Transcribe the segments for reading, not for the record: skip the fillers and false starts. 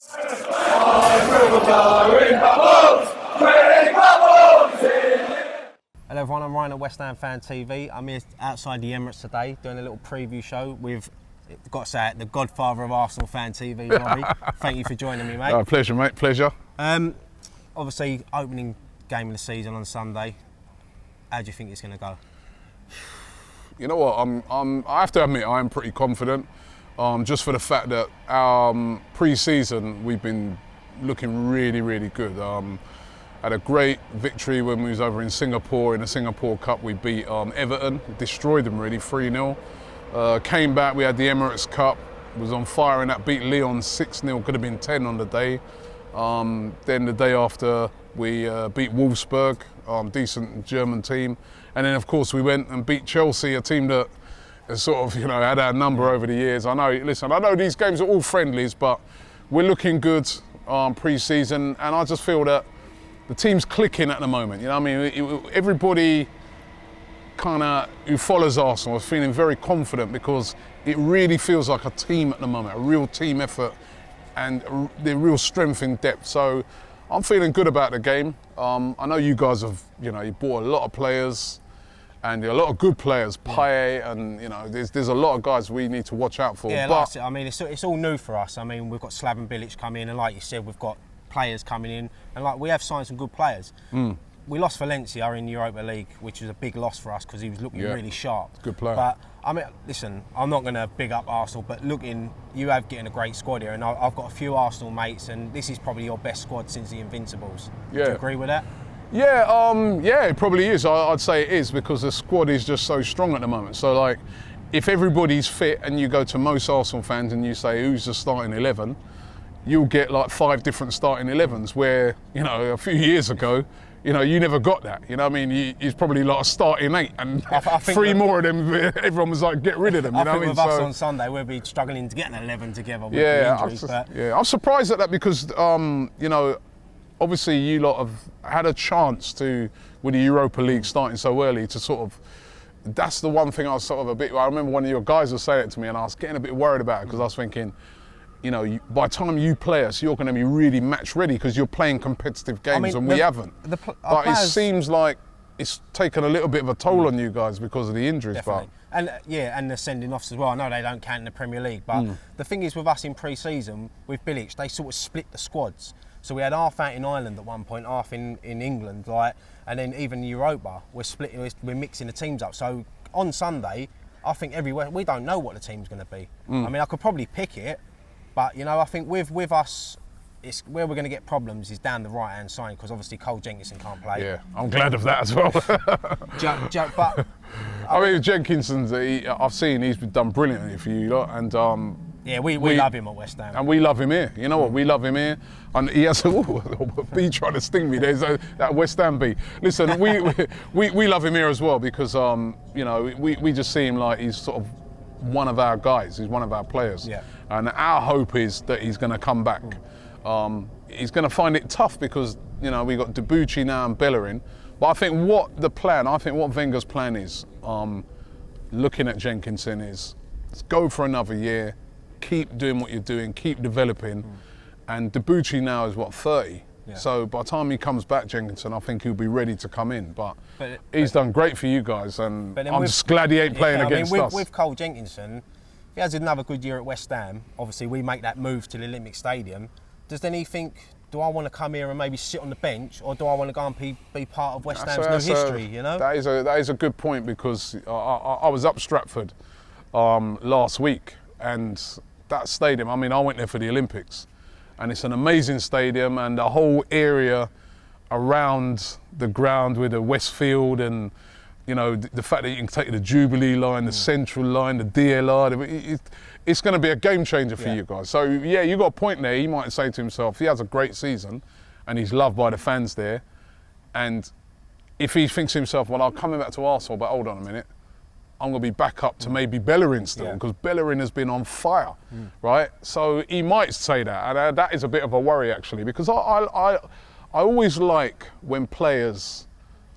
Hello everyone, I'm Ryan at ArsenalFanTV. I'm here outside the Emirates today doing a little preview show with, I've got to say it, the godfather of ArsenalFanTV, Robbie. Thank you for joining me, mate. Pleasure, mate, pleasure. Obviously, opening game of the season on Sunday. How do you think it's going to go? You know what, I have to admit I am pretty confident, just for the fact that our pre-season we've been looking really, really good. Had a great victory when we was over in Singapore, in the Singapore Cup. We beat Everton, destroyed them really, 3-0. Came back, we had the Emirates Cup, was on fire in that, beat Lyon 6-0, could have been 10 on the day. Then the day after, we beat Wolfsburg, decent German team. And then of course we went and beat Chelsea, a team that has sort of, had our number over the years. I know these games are all friendlies, but we're looking good pre-season, and I just feel that the team's clicking at the moment. Everybody kind of who follows Arsenal is feeling very confident because it really feels like a team at the moment, a real team effort, and the real strength in depth. So I'm feeling good about the game. I know you guys have, you bought a lot of players, and a lot of good players, Paye, and there's a lot of guys we need to watch out for. Yeah, but it's all new for us. We've got Slaven Bilic coming in, and like you said, we've got players coming in, and we have signed some good players. We lost Valencia in Europa League, which was a big loss for us because he was looking really sharp. Good player. But listen, I'm not going to big up Arsenal, but you have getting a great squad here, and I've got a few Arsenal mates, and this is probably your best squad since the Invincibles. Do you agree with that? Yeah, it probably is. I'd say it is because the squad is just so strong at the moment. So if everybody's fit and you go to most Arsenal fans and you say who's the starting 11, you'll get 5 different starting 11s where, a few years ago, you never got that. He's probably a starting 8 and I think 3 more of them, everyone was like, get rid of them. I think with us on Sunday, we'll be struggling to get an 11 together with the injuries. I'm surprised at that because, obviously you lot have had a chance to, with the Europa League starting so early, to sort of, that's the one thing I was sort of I remember one of your guys was saying it to me and I was getting a bit worried about it because I was thinking, by the time you play us, you're going to be really match ready because you're playing competitive games and we haven't. But it seems like it's taken a little bit of a toll on you guys because of the injuries. Definitely. And the sending offs as well. I know they don't count in the Premier League, but the thing is with us in pre-season, with Bilic, they sort of split the squads. So we had half out in Ireland at one point, half in England, and then even Europa, we're mixing the teams up. So on Sunday, I think everywhere, we don't know what the team's going to be. I could probably pick it, but I think with us, it's where we're going to get problems is down the right-hand side because obviously Cole Jenkinson can't play. Yeah, I'm glad of that as well. But Jenkinson's, I've seen he's done brilliantly for you lot, and yeah, we love him at West Ham. And we love him here. You know what? We love him here. And he has a bee trying to sting me. There's that West Ham bee. Listen, we love him here as well because we just see him like he's sort of one of our guys. He's one of our players. Yeah. And our hope is that he's going to come back. He's going to find it tough because we got Debuchy now and Bellerin. But I think what Wenger's plan is, looking at Jenkinson is, let's go for another year, keep doing what you're doing, keep developing. And Debuchy now is 30. Yeah. So by the time he comes back, Jenkinson, I think he'll be ready to come in. But he's done great for you guys, and I'm just glad he ain't playing against us. With Cole Jenkinson, if he has another good year at West Ham, obviously we make that move to the Olympic Stadium, does then he think, do I want to come here and maybe sit on the bench, or do I want to go and be part of West Ham's new history, That is a good point because I was up Stratford last week, and that stadium, I went there for the Olympics, and it's an amazing stadium, and the whole area around the ground with the Westfield and the fact that you can take the Jubilee line, the Central line, the DLR, it's going to be a game changer for you guys. So yeah, you got a point there. He might say to himself, he has a great season and he's loved by the fans there, and if he thinks to himself, well, I'm coming back to Arsenal, but hold on a minute, I'm going to be back up to maybe Bellerin still, because Bellerin has been on fire, right? So he might say that, and that is a bit of a worry actually, because I always like when players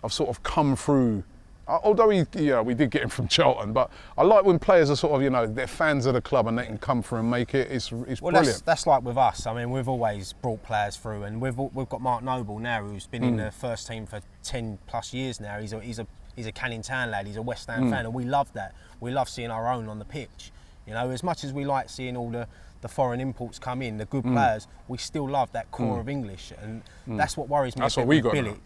have sort of come through Although we did get him from Charlton, but I like when players are sort of, they're fans of the club and they can come through and make it. It's brilliant. That's like with us. I mean, we've always brought players through, and we've got Mark Noble now, who's been in the first team for 10 plus years now. He's a Canning Town lad. He's a West Ham fan, and we love that. We love seeing our own on the pitch. As much as we like seeing all the foreign imports come in, the good players, we still love that core of English, and that's what worries me. That's what we got now.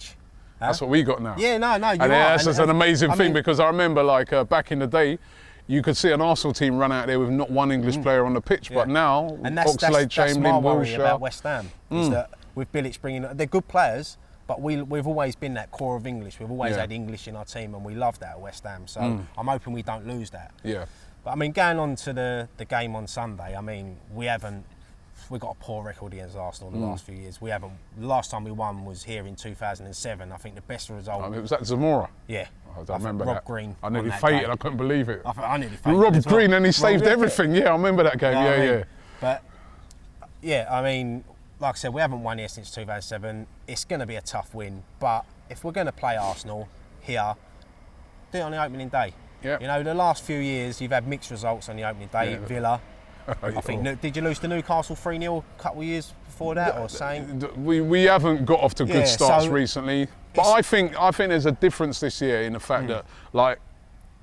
That's what we got now. Yeah, no, you're right. That's just an amazing thing, because I remember, back in the day, you could see an Arsenal team run out there with not one English player on the pitch, but now, Oxlade-Chamberlain, my worry Wilshere. about West Ham, is that with Bilic bringing, they're good players, but we've always been that core of English. We've always had English in our team, and we love that at West Ham. So I'm hoping we don't lose that. Yeah. But I mean, going on to the game on Sunday, I mean, we've got a poor record against Arsenal in the last few years. The last time we won was here in 2007. I think the best result. It was at Zamora. Yeah. I remember Rob that. Green. I nearly fainted. I couldn't believe it. I nearly fainted. Rob Green, and he saved everything. Yeah, I remember that game. Yeah. But yeah, I mean, like I said, we haven't won here since 2007. It's going to be a tough win. But if we're going to play Arsenal here, do it on the opening day. Yeah. The last few years you've had mixed results on the opening day. Villa. I think. Did you lose to Newcastle 3-0 a couple of years before that, or same? We haven't got off to good starts recently, but I think there's a difference this year in the fact that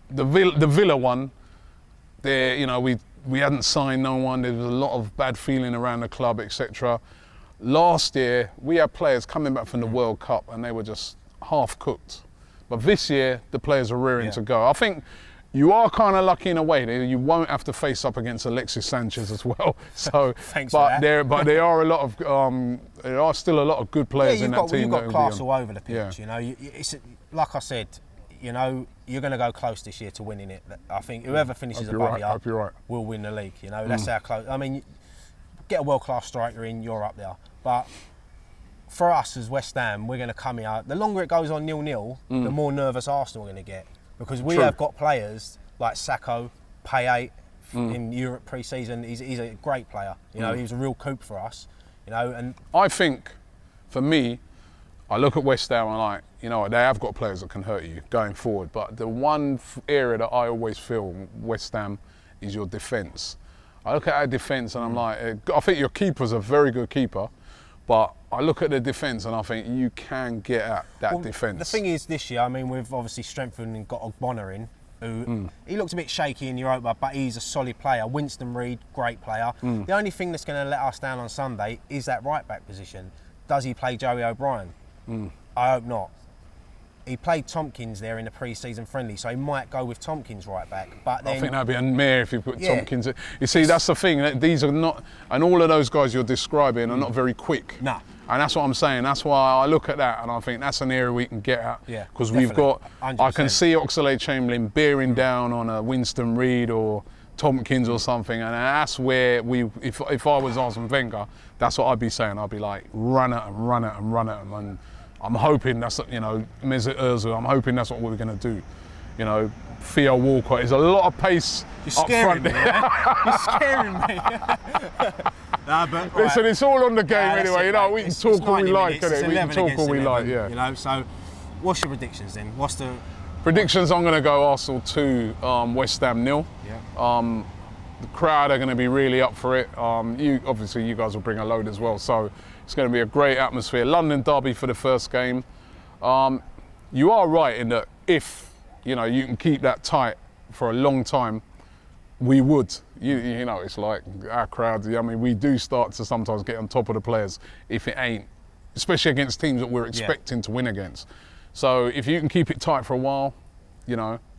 the Villa one, there we hadn't signed no one. There was a lot of bad feeling around the club, etc. Last year we had players coming back from the World Cup and they were just half cooked. But this year, the players are rearing to go. I think you are kind of lucky in a way. You won't have to face up against Alexis Sanchez as well. So, there are a lot of there are still a lot of good players in that team. You've got class all over the pitch. It's like I said. You're going to go close this year to winning it. I think whoever finishes above you will win the league. That's how close. I mean, get a world-class striker in, you're up there. But for us as West Ham, we're going to come here. The longer it goes on 0-0, the more nervous Arsenal are going to get, because we have got players like Sakho, Payet in Europe pre-season. He's a great player. He was a real coup for us. And I think, for me, I look at West Ham and they have got players that can hurt you going forward. But the one area that I always feel West Ham is your defence. I look at our defence and I'm like, I think your keeper's a very good keeper. But I look at the defence and I think you can get at that defence. The thing is, this year, I mean, we've obviously strengthened and got Ogbonna in, who he looked a bit shaky in Europa, but he's a solid player. Winston Reid, great player. The only thing that's going to let us down on Sunday is that right-back position. Does he play Joey O'Brien? I hope not. He played Tompkins there in the pre-season friendly, so he might go with Tompkins right back. But then, I think that'd be a mare if you put Tompkins in. You see, that's the thing. These are not, and all of those guys you're describing are not very quick. No. And that's what I'm saying. That's why I look at that and I think that's an area we can get at. Yeah. Because we've got, 100%. I can see Oxlade-Chamberlain bearing down on a Winston Reid or Tompkins or something, and that's where if I was Arsene Wenger, that's what I'd be saying. I'd be like, run at them. And I'm hoping that's, Mesut Ozil, I'm hoping that's what we're going to do. Theo Walcott, there's a lot of pace up front there. You're scaring me. But, listen, it's all on the game anyway. We can talk all we like, innit? We can talk all we like, yeah. So what's your predictions then? What's the predictions? I'm going to go Arsenal 2, West Ham 0. Yeah. The crowd are going to be really up for it. Obviously you guys will bring a load as well, so it's going to be a great atmosphere. London derby for the first game. You are right in that if you can keep that tight for a long time, we would. It's like our crowd. I mean, we do start to sometimes get on top of the players if it ain't, especially against teams that we're expecting to win against. So if you can keep it tight for a while,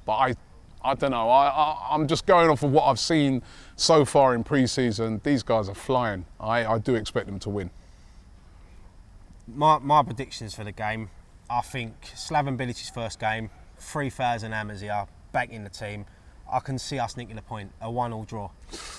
But I don't know. I'm just going off of what I've seen so far in pre-season. These guys are flying. I do expect them to win. My predictions for the game, I think Slaven Bilic's first game, 3,000 hammers here, back in the team. I can see us nicking a point, a 1-1 draw.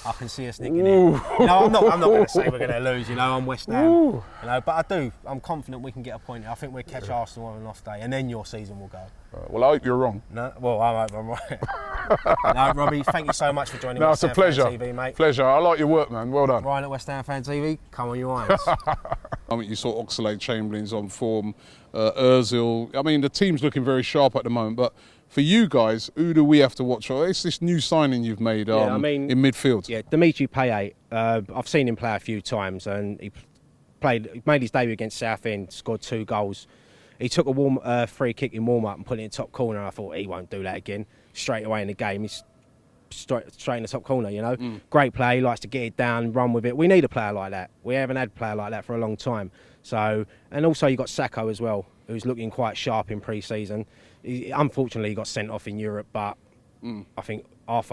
I can see us nicking it. No, I'm not going to say we're going to lose. I'm West Ham. But I'm confident we can get a point. I think we'll catch Arsenal on an off day, and then your season will go. Well, I hope you're wrong. No, well, I hope I'm right. No, Robbie, thank you so much for joining West Ham pleasure. Fan TV, mate. Pleasure. I like your work, man. Well done. Ryan at West Ham Fan TV, come on, you irons. I mean, you saw Oxlade-Chamberlain's on form, Ozil. I mean, the team's looking very sharp at the moment, but For you guys, who do we have to watch for? It's this new signing you've made in midfield. Yeah, Dimitri Payet. I've seen him play a few times, and he made his debut against Southend, scored 2 goals. He took a free kick in warm-up and put it in the top corner. I thought he won't do that again. Straight away in the game, he's straight in the top corner, you know. Great play, he likes to get it down, run with it. We need a player like that. We haven't had a player like that for a long time. So, and also you got Sacco as well, who's looking quite sharp in pre-season. Unfortunately, he got sent off in Europe, but I think our